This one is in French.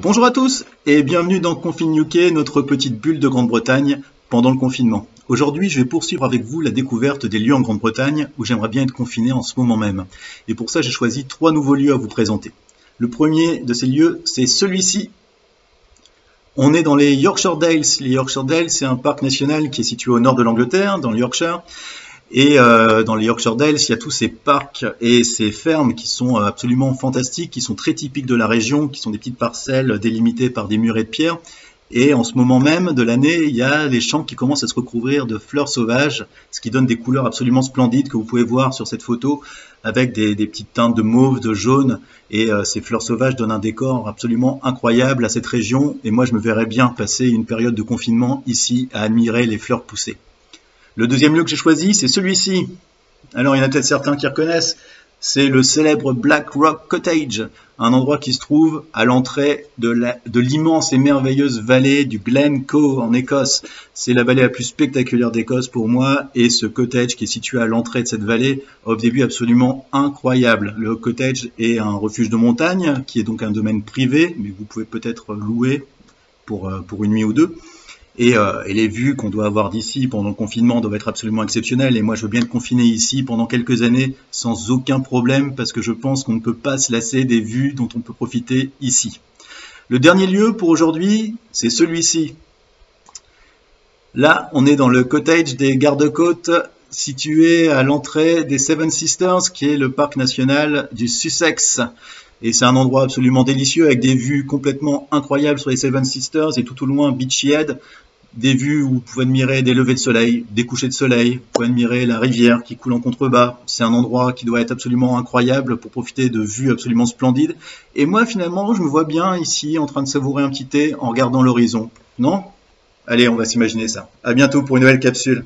Bonjour à tous et bienvenue dans Confine UK, notre petite bulle de Grande-Bretagne pendant le confinement. Aujourd'hui, je vais poursuivre avec vous la découverte des lieux en Grande-Bretagne où j'aimerais bien être confiné en ce moment même. Et pour ça, j'ai choisi 3 nouveaux lieux à vous présenter. Le premier de ces lieux, c'est celui-ci. On est dans les Yorkshire Dales. Les Yorkshire Dales, c'est un parc national qui est situé au nord de l'Angleterre, dans le Yorkshire. Et dans les Yorkshire Dales, il y a tous ces parcs et ces fermes qui sont absolument fantastiques, qui sont très typiques de la région, qui sont des petites parcelles délimitées par des murets de pierre. Et en ce moment même de l'année, il y a des champs qui commencent à se recouvrir de fleurs sauvages, ce qui donne des couleurs absolument splendides que vous pouvez voir sur cette photo, avec des petites teintes de mauve, de jaune. Et ces fleurs sauvages donnent un décor absolument incroyable à cette région. Et moi, je me verrais bien passer une période de confinement ici à admirer les fleurs pousser. Le deuxième lieu que j'ai choisi, c'est celui-ci. Alors, il y en a peut-être certains qui reconnaissent. C'est le célèbre Black Rock Cottage, un endroit qui se trouve à l'entrée de l'immense et merveilleuse vallée du Glencoe en Écosse. C'est la vallée la plus spectaculaire d'Écosse pour moi, et ce cottage qui est situé à l'entrée de cette vallée offre des vues absolument incroyables. Le cottage est un refuge de montagne, qui est donc un domaine privé, mais vous pouvez peut-être louer pour une nuit ou deux. Et les vues qu'on doit avoir d'ici pendant le confinement doivent être absolument exceptionnelles. Et moi, je veux bien être confiné ici pendant quelques années sans aucun problème parce que je pense qu'on ne peut pas se lasser des vues dont on peut profiter ici. Le dernier lieu pour aujourd'hui, c'est celui-ci. Là, on est dans le cottage des gardes-côtes situé à l'entrée des Seven Sisters, qui est le parc national du Sussex. Et c'est un endroit absolument délicieux avec des vues complètement incroyables sur les Seven Sisters et tout au loin Beachy Head. Des vues où vous pouvez admirer des levées de soleil, des couchers de soleil, vous pouvez admirer la rivière qui coule en contrebas. C'est un endroit qui doit être absolument incroyable pour profiter de vues absolument splendides. Et moi, finalement, je me vois bien ici en train de savourer un petit thé en regardant l'horizon. Non ? Allez, on va s'imaginer ça. À bientôt pour une nouvelle capsule.